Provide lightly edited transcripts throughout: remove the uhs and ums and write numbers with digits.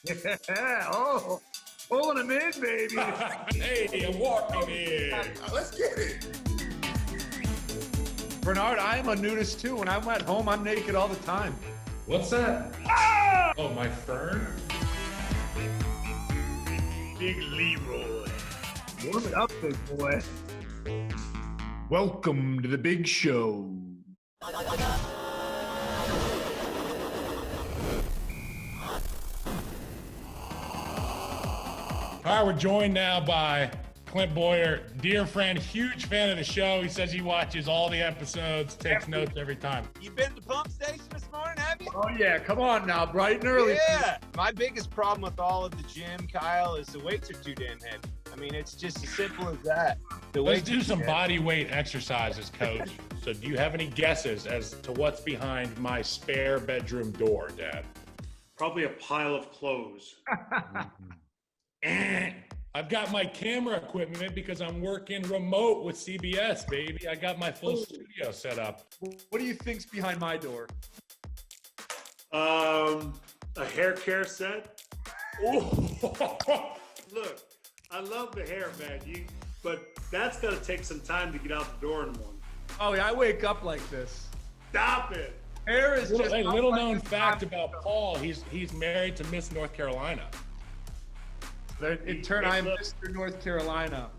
Yeah. Oh, pulling him in, baby. Hey, I'm walking in. Let's get it. Bernard, I am a nudist too. When I'm at home, I'm naked all the time. What's that? Ah! Oh, my fern? Big Leroy. Warm it up, big boy. Welcome to the big show. All right, we're joined now by Clint Boyer, dear friend, huge fan of the show. He says he watches all the episodes, takes notes every time. You been to the pump station this morning, have you? Oh yeah, come on now, bright and early. Yeah. My biggest problem with all of the gym, Kyle, is the weights are too damn heavy. I mean, it's just as simple as that. Let's do some body weight exercises, Coach. So do you have any guesses as to what's behind my spare bedroom door, Dad? Probably a pile of clothes. I've got my camera equipment because I'm working remote with CBS, baby. I got my full studio set up. What do you think's behind my door? A hair care set. Oh. Look, I love the hair, man. But that's got to take some time to get out the door in the morning. Oh yeah, I wake up like this. Stop it. Hair is just Hey, little known fact about Paul, he's married to Miss North Carolina. In turn, I'm Mr. North Carolina.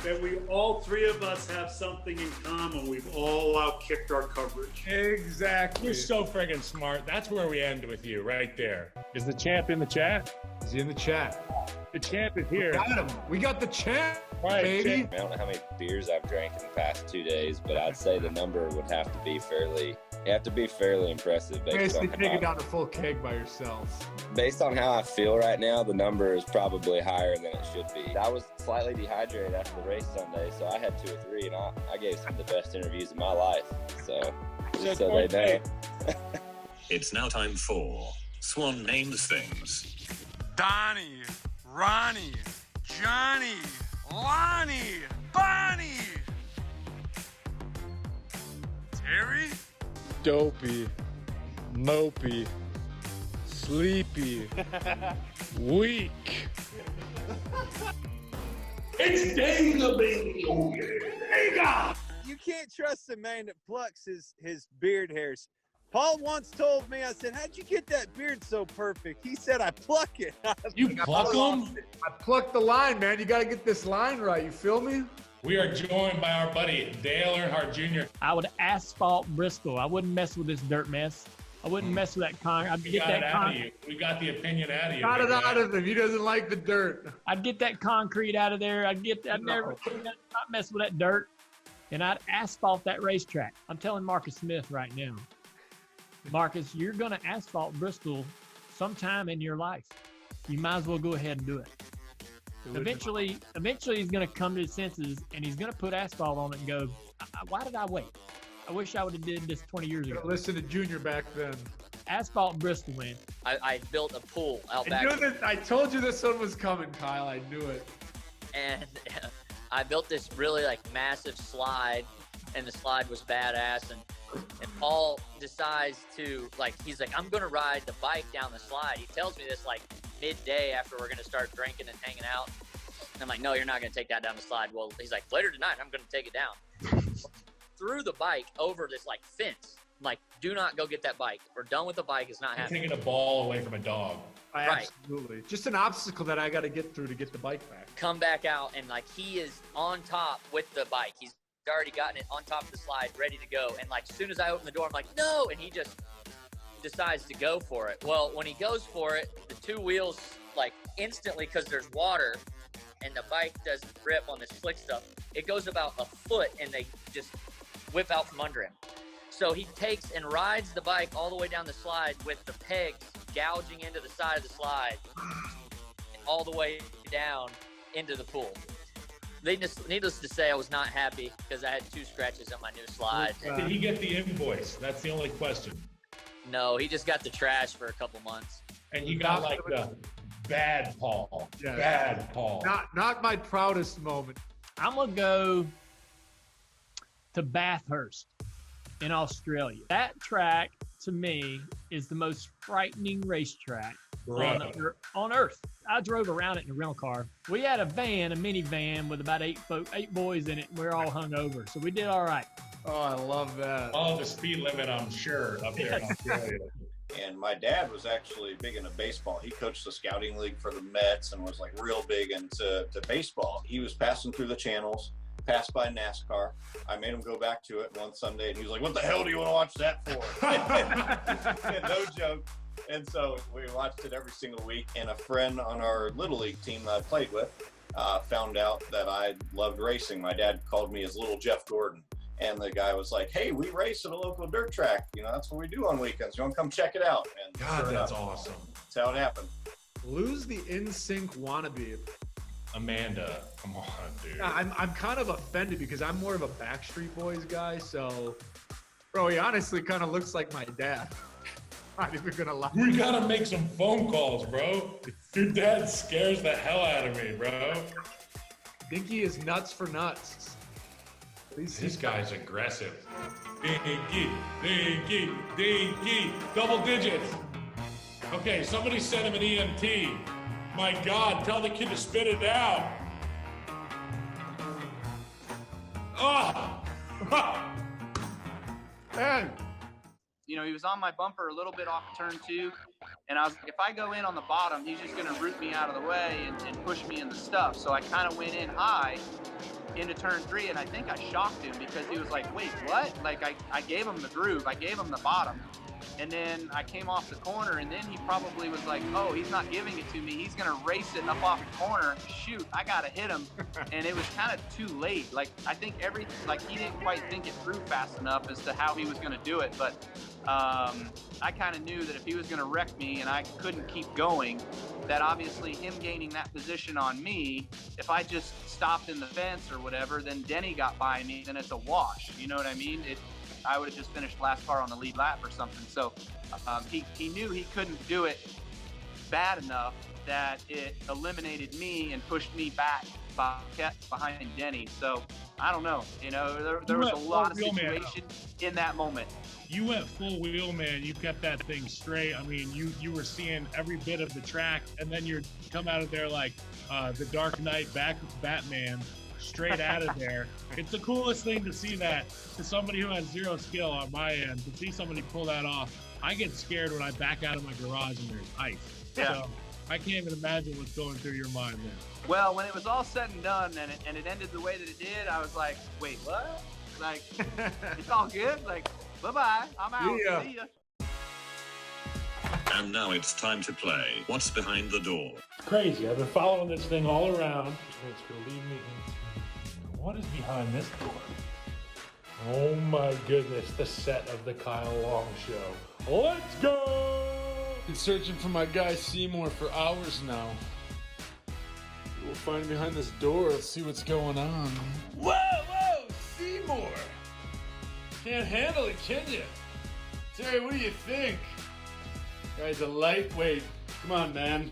That we all three of us have something in common. We've all outkicked our coverage. Exactly. You're so friggin' smart. That's where we end with you, right there. Is the champ in the chat? Is he in the chat? The champ is here. Got him. We got the champ, Right, baby. champ. I don't know how many beers I've drank in the past 2 days, but I'd say the number would have to be fairly impressive Basically, take it down to full keg by yourself. based on how I feel right now. The number is probably higher than it should be. I was slightly dehydrated after the race Sunday, so I had 2 or 3, and I gave some of the best interviews of my life. So they know. It's now time for Swan Names Things. Donnie, Ronnie, Johnny, Lonnie, Bonnie, Terry, Dopey, mopey, sleepy, weak. It's Dave, baby. Oh, yeah. You can't trust a man that plucks his beard hairs. Paul once told me, I said, how'd you get that beard so perfect? He said, I pluck it. You pluck them? I plucked the line, man. You got to get this line right. You feel me? We are joined by our buddy, Dale Earnhardt Jr. I would asphalt Bristol. I wouldn't mess with this dirt mess. I wouldn't mess with that concrete. I'd We get got that it out of you. We got the opinion out of you. Got it big out man. of him. He doesn't like the dirt. I'd get that concrete out of there. I'd never not mess with that dirt, and I'd asphalt that racetrack. I'm telling Marcus Smith right now, Marcus, you're gonna asphalt Bristol sometime in your life. You might as well go ahead and do it. Eventually he's gonna come to his senses and he's gonna put asphalt on it and go, why did I wait? I wish I would have did this 20 years ago. Listen to Junior back then. Asphalt Bristol, man. I built a pool out back, I told you this one was coming, Kyle. I knew it. and I built this really massive slide, and the slide was badass. And Paul decides to he's like, I'm gonna ride the bike down the slide. He tells me this midday after we're gonna start drinking and hanging out. And I'm like, no, you're not gonna take that down the slide. Well, he's like, later tonight, I'm gonna take it down. Threw the bike over this fence. I'm like, do not go get that bike. We're done with the bike. It's not happening. Taking a ball away from a dog. Right. Absolutely. Just an obstacle that I got to get through to get the bike back. Come back out, and he is on top with the bike. He's already gotten it on top of the slide, ready to go. And as soon as I open the door, I'm like, no, and he just decides to go for it. Well, when he goes for it, the 2 wheels instantly, because there's water and the bike doesn't grip on the slick stuff, it goes about a foot and they just whip out from under him. So he takes and rides the bike all the way down the slide with the pegs gouging into the side of the slide and all the way down into the pool. Needless to say, I was not happy because I had 2 scratches on my new slide. Did he get the invoice? That's the only question. No, he just got the trash for a couple months. And you got the bad Paul. Yeah. Bad Paul. Not my proudest moment. I'm gonna go to Bathurst in Australia. That track, to me, is the most frightening racetrack on Earth. I drove around it in a rental car. We had a minivan with about eight boys in it. And we were all hung over, so we did all right. Oh, I love that. Follow the speed limit, I'm sure, up there in Australia. And my dad was actually big into baseball. He coached the scouting league for the Mets and was like real big into baseball. He was passing through the channels, passed by NASCAR. I made him go back to it one Sunday, and he was like, "What the hell do you want to watch that for?" And no joke. And so we watched it every single week. And a friend on our Little League team that I played with found out that I loved racing. My dad called me his little Jeff Gordon. And the guy was like, "Hey, we race at a local dirt track. You know, that's what we do on weekends. You want to come check it out?" And God, sure that's enough, awesome. that's how it happened. Who's the NSYNC wannabe? Amanda, come on, dude. I'm kind of offended because I'm more of a Backstreet Boys guy. So, bro, he honestly kind of looks like my dad. Not even gonna lie. We gotta make some phone calls, bro. Your dad scares the hell out of me, bro. Think he is nuts for nuts. This guy's aggressive. Dinky, double digits. Okay, somebody sent him an EMT. My God, tell the kid to spit it out. Man, you know, he was on my bumper a little bit off turn 2, and I was like, if I go in on the bottom, he's just gonna root me out of the way and push me in the stuff. So I kind of went in high into turn 3, and I think I shocked him because he was like, "Wait, what?" Like I gave him the groove, I gave him the bottom, and then I came off the corner, and then he probably was like, "Oh, he's not giving it to me. He's gonna race it up off the corner. Shoot, I gotta hit him." And it was kind of too late. Like I think he didn't quite think it through fast enough as to how he was gonna do it, but I kind of knew that if he was going to wreck me and I couldn't keep going, that obviously him gaining that position on me, if I just stopped in the fence or whatever, then Denny got by me, then it's a wash. You know what I mean? I would have just finished last car on the lead lap or something. So he knew he couldn't do it bad enough that it eliminated me and pushed me back behind Denny. So I don't know. You know, there was a lot of situations in that moment. You went full wheel, man. You kept that thing straight. I mean, you were seeing every bit of the track, and then you come out of there like the Dark Knight Batman, straight out of there. It's the coolest thing to see that to somebody who has zero skill on my end. To see somebody pull that off, I get scared when I back out of my garage and there's ice. Yeah. So I can't even imagine what's going through your mind there. Well, when it was all said and done, and it ended the way that it did, I was like, "Wait, what?" Like, it's all good. Like, bye-bye. I'm out. See ya. And now it's time to play What's Behind the Door. Crazy. I've been following this thing all around, which will lead me into what is behind this door. Oh my goodness, the set of the Kyle Long Show. Let's go! Been searching for my guy Seymour for hours now. We'll find him behind this door. Let's see what's going on. Whoa, Seymour! Can't handle it, can you? Terry, what do you think? Guy's a lightweight. Come on, man.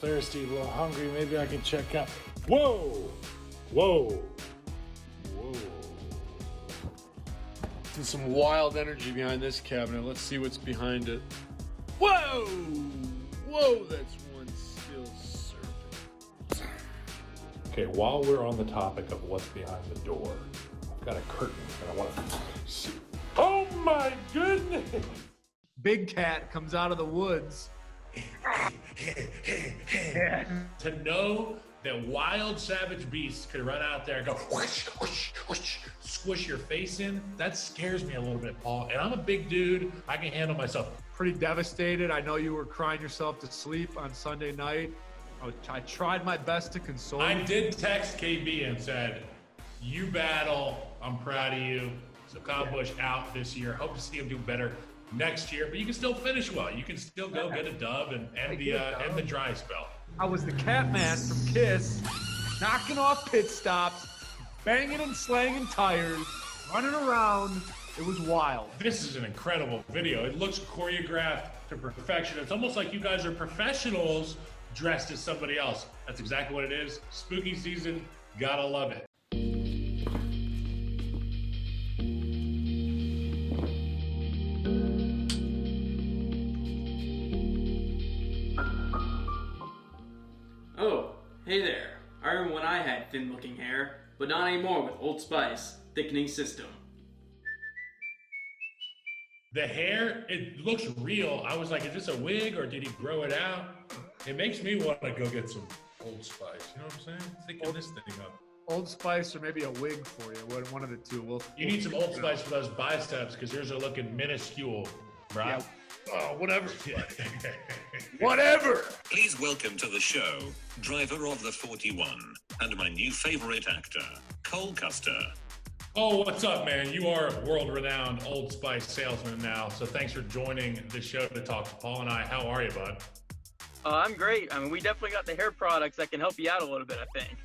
Thirsty, a little hungry. Maybe I can check out. Whoa! Whoa! There's some wild energy behind this cabinet. Let's see what's behind it. Whoa! That's one still serpent. Okay, while we're on the topic of what's behind the door, I've got a curtain that I want to see. Oh my goodness! Big Cat comes out of the woods. To know that wild savage beasts could run out there and go whoosh, whoosh, whoosh, squish your face in, that scares me a little bit, Paul. And I'm a big dude. I can handle myself. Pretty devastated. I know you were crying yourself to sleep on Sunday night. I tried my best to console you. I did text KB and said, "You battle. I'm proud of you." So Kyle Busch out this year. Hope to see him do better next year. But you can still finish well. You can still go get a dub and end the dry spell. I was the Catman from Kiss, knocking off pit stops, banging and slanging tires, running around. It was wild. This is an incredible video. It looks choreographed to perfection. It's almost like you guys are professionals dressed as somebody else. That's exactly what it is. Spooky season, gotta love it. Oh, hey there. I remember when I had thin-looking hair, but not anymore with Old Spice thickening system. The hair, it looks real. I was like, is this a wig or did he grow it out? It makes me want to go get some Old Spice. You know what I'm saying? Thicken this thing up. Old Spice or maybe a wig for you. One of the two. You need some Old Spice for those biceps because yours are looking minuscule, bro. Yeah. Oh, whatever. Whatever. Please welcome to the show, driver of the 41, and my new favorite actor, Cole Custer. Oh, what's up, man? You are a world-renowned Old Spice salesman now, so thanks for joining the show to talk to Paul and I. How are you, bud? I'm great. I mean, we definitely got the hair products that can help you out a little bit, I think.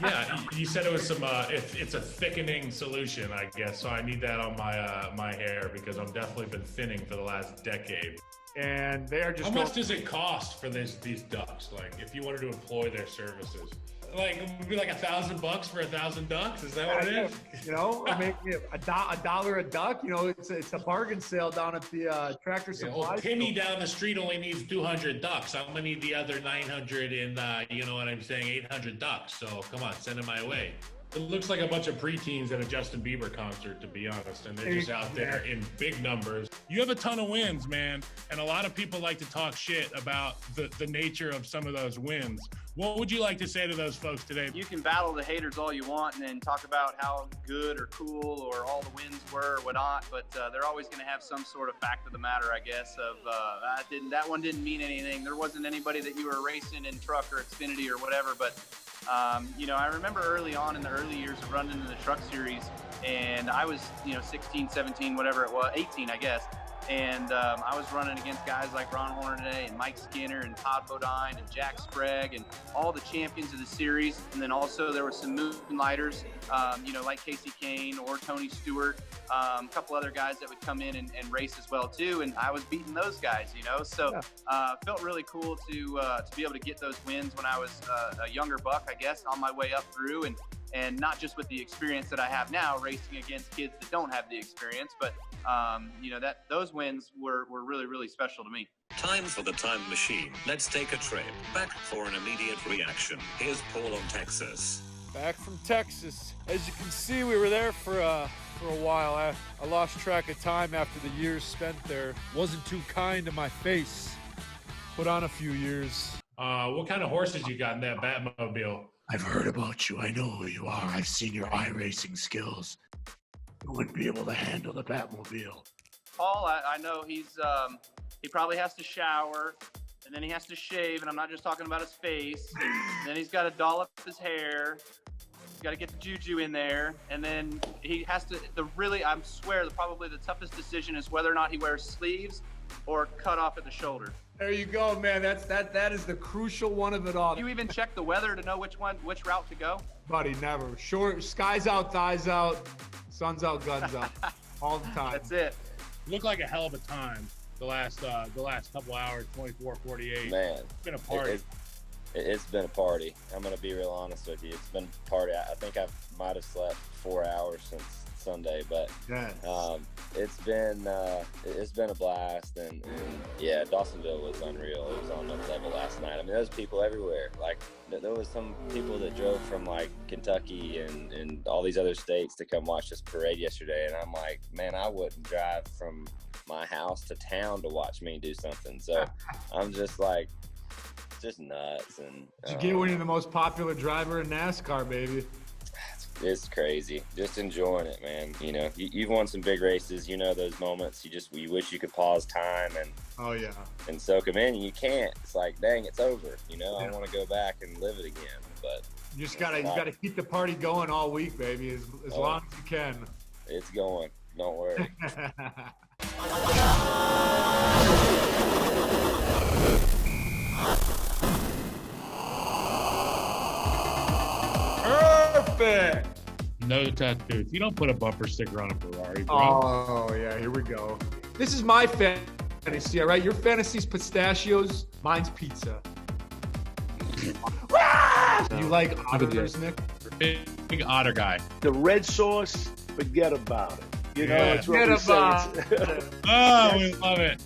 Yeah, you said it was some. It's a thickening solution, I guess. So I need that on my hair because I've definitely been thinning for the last decade. And they are just. How much does it cost for these ducks? Like, if you wanted to employ their services, like it would be like $1,000 for 1,000 ducks. Is that what it is? You know, I mean, $1 a duck. You know, it's a bargain sale down at the Tractor Supply. Well, Penny down the street only needs 200 ducks. I'm gonna need the other 900 in. You know what I'm saying? 800 ducks. So come on, send them my way. It looks like a bunch of preteens at a Justin Bieber concert, to be honest, and they're just out there in big numbers. You have a ton of wins, man, and a lot of people like to talk shit about the nature of some of those wins. What would you like to say to those folks today? You can battle the haters all you want and then talk about how good or cool or all the wins were or whatnot, but they're always going to have some sort of fact of the matter, I guess, of that one didn't mean anything. There wasn't anybody that you were racing in truck or Xfinity or whatever, but you know, I remember early on in the early years of running in the truck series, and I was, 16, 17, whatever it was, 18, I guess. And I was running against guys like Ron Hornaday and Mike Skinner and Todd Bodine and Jack Sprague and all the champions of the series. And then also there were some moonlighters, like Casey Kane or Tony Stewart, a couple other guys that would come in and race as well too. And I was beating those guys, so felt really cool to be able to get those wins when I was a younger buck, I guess, on my way up through, and not just with the experience that I have now racing against kids that don't have the experience, but those wins were really, really special to me. Time for the time machine. Let's take a trip back for an immediate reaction. Here's Paul on Texas. Back from Texas. As you can see, we were there for a while. I lost track of time after the years spent there. Wasn't too kind to my face. Put on a few years. What kind of horses you got in that Batmobile? I've heard about you. I know who you are. I've seen your iRacing skills. You wouldn't be able to handle the Batmobile. Paul, I know he probably has to shower, and then he has to shave, and I'm not just talking about his face. Then he's got to doll up his hair. He's got to get the juju in there, and then he has to. I swear, probably the toughest decision is whether or not he wears sleeves or cut off at the shoulder. There you go, man. That is the crucial one of it all. Do you even check the weather to know which route to go? Buddy, never. Short, skies out, thighs out, sun's out, guns out, all the time. That's it. Looked like a hell of a time the last couple hours, 24, 48. Man, it's been a party. It's been a party. I'm gonna be real honest with you. It's been a party. I think I might have slept 4 hours since Sunday, but it's been a blast, and yeah, Dawsonville was unreal. It was on another level last night. I mean, there was people everywhere. Like there was some people that drove from like Kentucky and all these other states to come watch this parade yesterday, and I'm like, man, I wouldn't drive from my house to town to watch me do something. So I'm just like, just nuts. And you get when you're the most popular driver in NASCAR, baby. It's crazy. Just enjoying it, man. You've won some big races. Those moments. You wish you could pause time and soak them in. And you can't. It's like, dang, it's over. I want to go back and live it again. But you gotta keep the party going all week, baby. As long as you can. It's going. Don't worry. Perfect. No tattoos. You don't put a bumper sticker on a Ferrari, bro. Oh, yeah, here we go. This is my fantasy, all right? Your fantasy's pistachios, mine's pizza. You like auditors, Nick? Big otter guy. The red sauce, forget about it. Forget it's what we about say. Oh, we love it.